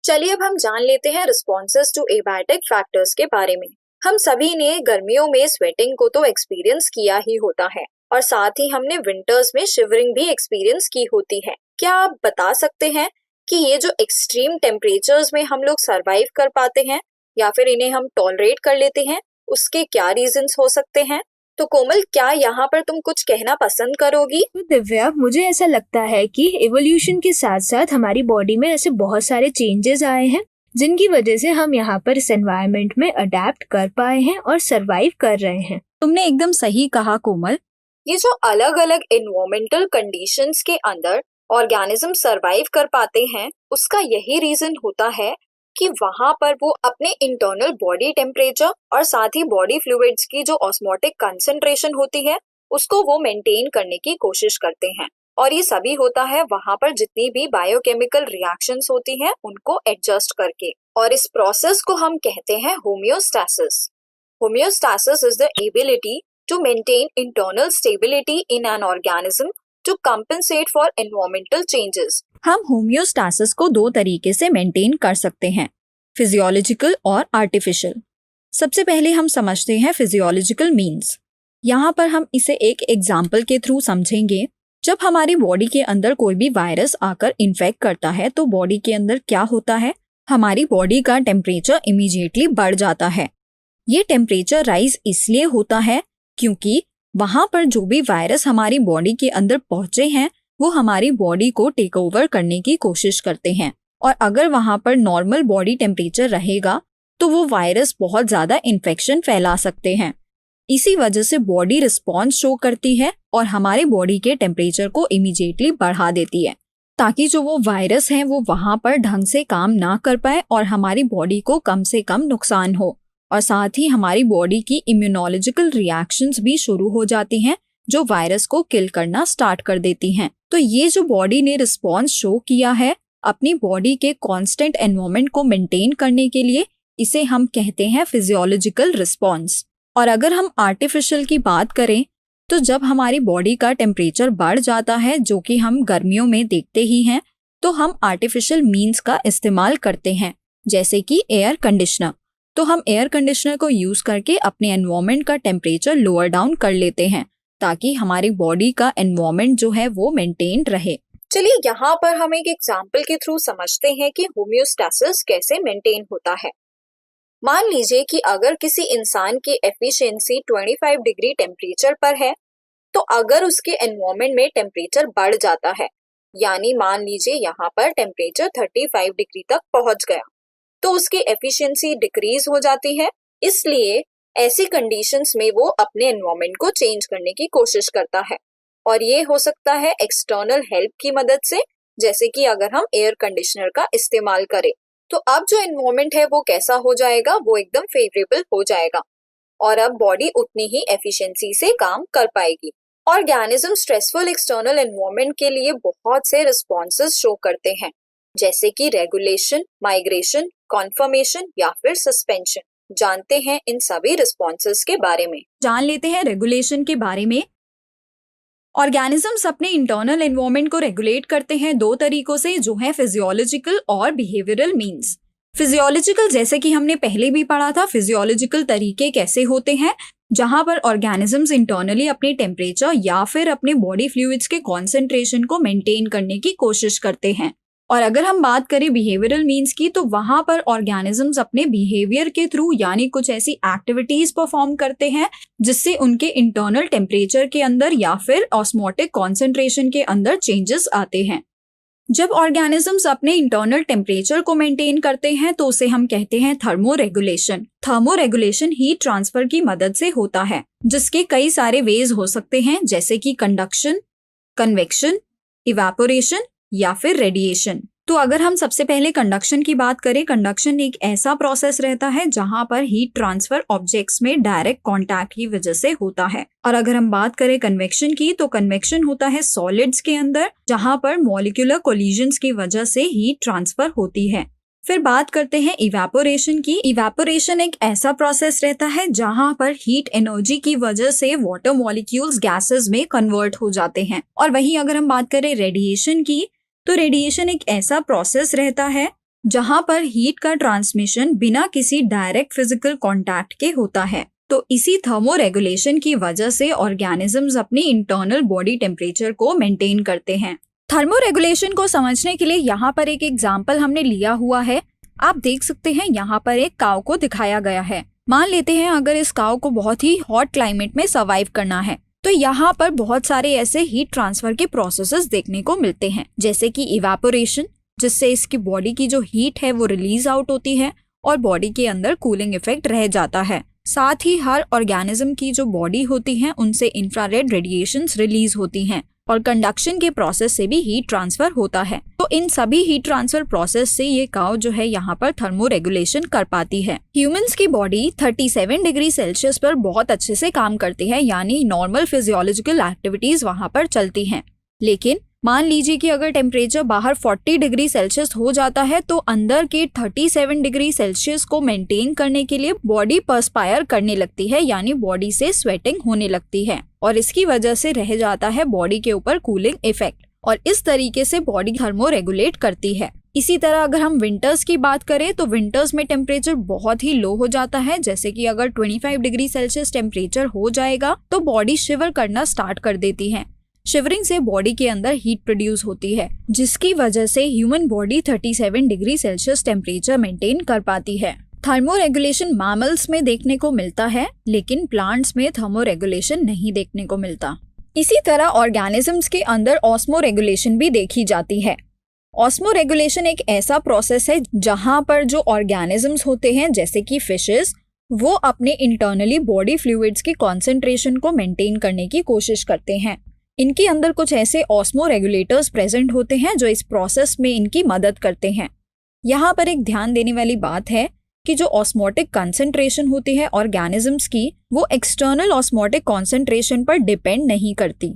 चलिए अब हम जान लेते हैं रिस्पॉन्सेस टू एबायोटिक फैक्टर्स के बारे में। हम सभी ने गर्मियों में स्वेटिंग को तो एक्सपीरियंस किया ही होता है और साथ ही हमने विंटर्स में शिवरिंग भी एक्सपीरियंस की होती है। क्या आप बता सकते हैं कि ये जो एक्सट्रीम टेम्परेचर्स में हम लोग सरवाइव कर पाते हैं या फिर इन्हें हम टॉलरेट कर लेते हैं, उसके क्या रीजंस हो सकते हैं? तो कोमल, क्या यहाँ पर तुम कुछ कहना पसंद करोगी? तो दिव्या, मुझे ऐसा लगता है कि एवोल्यूशन के साथ साथ हमारी बॉडी में ऐसे बहुत सारे चेंजेस आए हैं जिनकी वजह से हम यहाँ पर इस एनवायरनमेंट में अडेप्ट कर पाए हैं और सरवाइव कर रहे हैं। तुमने एकदम सही कहा कोमल। ये जो अलग अलग एनवायरमेंटल कंडीशंस के अंदर ऑर्गेनिज्म सरवाइव कर पाते हैं, उसका यही रीजन होता है कि वहां पर वो अपने इंटरनल बॉडी टेम्परेचर और साथ ही बॉडी फ्लूइड्स की जो ऑस्मोटिक कंसंट्रेशन होती है उसको वो मेंटेन करने की कोशिश करते हैं। और ये सभी होता है वहां पर जितनी भी बायोकेमिकल रिएक्शंस होती हैं उनको एडजस्ट करके, और इस प्रोसेस को हम कहते हैं homeostasis. Homeostasis is the ability to maintain internal stability in an organism to compensate for environmental changes. हम होम्योस्टासिस को दो तरीके से मेंटेन कर सकते हैं, फिजियोलॉजिकल और आर्टिफिशियल। सबसे पहले हम समझते हैं फिजियोलॉजिकल मीन्स। यहाँ पर हम इसे एक एग्जाम्पल के थ्रू समझेंगे। जब हमारी बॉडी के अंदर कोई भी वायरस आकर इन्फेक्ट करता है तो बॉडी के अंदर क्या होता है, हमारी बॉडी का टेम्परेचर इमीडिएटली बढ़ जाता है। ये टेम्परेचर राइज इसलिए होता है क्योंकि वहां पर जो भी वायरस हमारी बॉडी के अंदर पहुंचे हैं वो हमारी बॉडी को टेक ओवर करने की कोशिश करते हैं, और अगर वहां पर नॉर्मल बॉडी टेम्परेचर रहेगा तो वो वायरस बहुत ज्यादा इन्फेक्शन फैला सकते हैं। इसी वजह से बॉडी रिस्पॉन्स शो करती है और हमारे बॉडी के टेम्परेचर को इमीडिएटली बढ़ा देती है ताकि जो वो वायरस है वो वहां पर ढंग से काम ना कर पाए और हमारी बॉडी को कम से कम नुकसान हो। और साथ ही हमारी बॉडी की इम्यूनोलॉजिकल रिएक्शंस भी शुरू हो जाती हैं जो वायरस को किल करना स्टार्ट कर देती हैं। तो ये जो बॉडी ने रिस्पॉन्स शो किया है अपनी बॉडी के कांस्टेंट एनवायरनमेंट को मेंटेन करने के लिए, इसे हम कहते हैं फिजियोलॉजिकल रिस्पॉन्स। और अगर हम आर्टिफिशियल की बात करें तो जब हमारी बॉडी का टेम्परेचर बढ़ जाता है, जो कि हम गर्मियों में देखते ही हैं, तो हम आर्टिफिशियल मीन्स का इस्तेमाल करते हैं, जैसे कि एयर कंडीशनर। तो हम एयर कंडीशनर को यूज करके अपने एनवायरनमेंट का टेम्परेचर लोअर डाउन कर लेते हैं ताकि हमारी बॉडी का एनवायरनमेंट जो है वो मेंटेन रहे। चलिए यहाँ पर हम एक एग्जाम्पल के थ्रू समझते हैं कि होम्योस्टैसिस कैसे मेंटेन होता है। मान लीजिए कि अगर किसी इंसान की एफिशिएंसी 25 डिग्री टेम्परेचर पर है, तो अगर उसके एनवायरनमेंट में टेम्परेचर बढ़ जाता है, यानी मान लीजिए यहाँ पर टेम्परेचर 35 डिग्री तक पहुंच गया, तो उसकी एफिशिएंसी डिक्रीज हो जाती है। इसलिए ऐसी कंडीशंस में वो अपने एनवायरनमेंट को चेंज करने की कोशिश करता है, और ये हो सकता है एक्सटर्नल हेल्प की मदद से, जैसे कि अगर हम एयर कंडीशनर का इस्तेमाल करें तो अब जो एनवायरनमेंट है वो कैसा हो जाएगा, वो एकदम फेवरेबल हो जाएगा और अब बॉडी उतनी ही एफिशिएंसी से काम कर पाएगी। ऑर्गेनिज्म स्ट्रेसफुल एक्सटर्नल एनवायरनमेंट के लिए बहुत से रिस्पॉन्सेस शो करते हैं, जैसे कि रेगुलेशन, माइग्रेशन, कॉन्फर्मेशन या फिर सस्पेंशन। जानते हैं इन सभी रिस्पॉन्सेस के बारे में। जान लेते हैं रेगुलेशन के बारे में। ऑर्गेनिजम्स अपने इंटरनल एनवायरनमेंट को रेगुलेट करते हैं दो तरीकों से, जो है फिजियोलॉजिकल और बिहेवियरल मीन्स। फिजियोलॉजिकल, जैसे कि हमने पहले भी पढ़ा था, फिजियोलॉजिकल तरीके कैसे होते हैं जहां पर ऑर्गेनिजम्स इंटरनली अपने टेम्परेचर या फिर अपने बॉडी फ्लूइड्स के कॉन्सेंट्रेशन को मेंटेन करने की कोशिश करते हैं। और अगर हम बात करें बिहेवियरल मीन्स की, तो वहां पर ऑर्गेनिजम्स अपने बिहेवियर के थ्रू यानी कुछ ऐसी एक्टिविटीज परफॉर्म करते हैं जिससे उनके इंटरनल टेम्परेचर के अंदर या फिर ऑस्मोटिक कॉन्सेंट्रेशन के अंदर चेंजेस आते हैं। जब ऑर्गेनिजम्स अपने इंटरनल टेम्परेचर को मेंटेन करते हैं तो उसे हम कहते हैं थर्मोरेगुलेशन। थर्मोरेगुलेशन हीट ट्रांसफर की मदद से होता है, जिसके कई सारे वेज हो सकते हैं, जैसे कि कंडक्शन, कन्वेक्शन, इवेपोरेशन या फिर रेडिएशन। तो अगर हम सबसे पहले कंडक्शन की बात करें, कंडक्शन एक ऐसा प्रोसेस रहता है जहां पर हीट ट्रांसफर ऑब्जेक्ट्स में डायरेक्ट कांटेक्ट की वजह से होता है। और अगर हम बात करें कन्वेक्शन की, तो कन्वेक्शन होता है सॉलिड्स के अंदर जहां पर मॉलिक्यूलर कोलिजन्स की वजह से हीट ट्रांसफर होती है। फिर बात करते हैं इवेपोरेशन की। इवेपोरेशन एक ऐसा प्रोसेस रहता है जहां पर हीट एनर्जी की वजह से वाटर मॉलिक्यूल्स गैसेस में कन्वर्ट हो जाते हैं। और वहीं अगर हम बात करें रेडिएशन की, तो रेडिएशन एक ऐसा प्रोसेस रहता है जहां पर हीट का ट्रांसमिशन बिना किसी डायरेक्ट फिजिकल कांटेक्ट के होता है। तो इसी थर्मोरेगुलेशन की वजह से ऑर्गेनिजम्स अपनी इंटरनल बॉडी टेम्परेचर को मेंटेन करते हैं। थर्मोरेगुलेशन को समझने के लिए यहाँ पर एक एग्जाम्पल हमने लिया हुआ है। आप देख सकते हैं यहाँ पर एक काऊ को दिखाया गया है। मान लेते हैं अगर इस काऊ को बहुत ही हॉट क्लाइमेट में सर्वाइव करना है, तो यहाँ पर बहुत सारे ऐसे हीट ट्रांसफर के प्रोसेसेस देखने को मिलते हैं, जैसे कि इवेपोरेशन, जिससे इसकी बॉडी की जो हीट है वो रिलीज आउट होती है और बॉडी के अंदर कूलिंग इफेक्ट रह जाता है। साथ ही हर ऑर्गेनिज्म की जो बॉडी होती है उनसे इंफ्रारेड रेडिएशंस रिलीज होती हैं और कंडक्शन के प्रोसेस से भी हीट ट्रांसफर होता है। तो इन सभी हीट ट्रांसफर प्रोसेस से ये काऊ जो है यहाँ पर थर्मोरेगुलेशन कर पाती है। ह्यूमंस की बॉडी 37 डिग्री सेल्सियस पर बहुत अच्छे से काम करती है, यानी नॉर्मल फिजियोलॉजिकल एक्टिविटीज वहाँ पर चलती हैं। लेकिन मान लीजिए कि अगर टेम्परेचर बाहर 40 डिग्री सेल्सियस हो जाता है तो अंदर के 37 डिग्री सेल्सियस को मेंटेन करने के लिए बॉडी पर्सपायर करने लगती है, यानी बॉडी से स्वेटिंग होने लगती है और इसकी वजह से रह जाता है बॉडी के ऊपर कूलिंग इफेक्ट और इस तरीके से बॉडी थर्मोरेगुलेट करती है। इसी तरह अगर हम विंटर्स की बात करें तो विंटर्स में टेम्परेचर बहुत ही लो हो जाता है, जैसे कि अगर 25 डिग्री सेल्सियस टेम्परेचर हो जाएगा तो बॉडी शिवर करना स्टार्ट कर देती है। शिवरिंग से बॉडी के अंदर हीट प्रोड्यूस होती है, जिसकी वजह से human body 37 degree Celsius temperature maintain कर पाती है। थर्मोरेगुलेशन मैमल्स में देखने को मिलता है, लेकिन प्लांट्स में थर्मोरेगुलेशन नहीं देखने को मिलता। इसी तरह ऑर्गेनिजम्स के अंदर ऑस्मोरेगुलेशन भी देखी जाती है। ऑस्मोरेगुलेशन एक ऐसा प्रोसेस है जहां पर जो ऑर्गेनिजम्स होते हैं, जैसे कि फिशेस, वो अपने इंटरनली बॉडी फ्लूइड्स की कॉन्सेंट्रेशन को मेंटेन करने की कोशिश करते हैं। इनके अंदर कुछ ऐसे ऑस्मो रेगुलेटर्स प्रेजेंट होते हैं जो इस प्रोसेस में इनकी मदद करते हैं। यहाँ पर एक ध्यान देने वाली बात है कि जो ऑस्मोटिक कंसंट्रेशन होती है ऑर्गेनिजम्स की, वो एक्सटर्नल ऑस्मोटिक कंसंट्रेशन पर डिपेंड नहीं करती।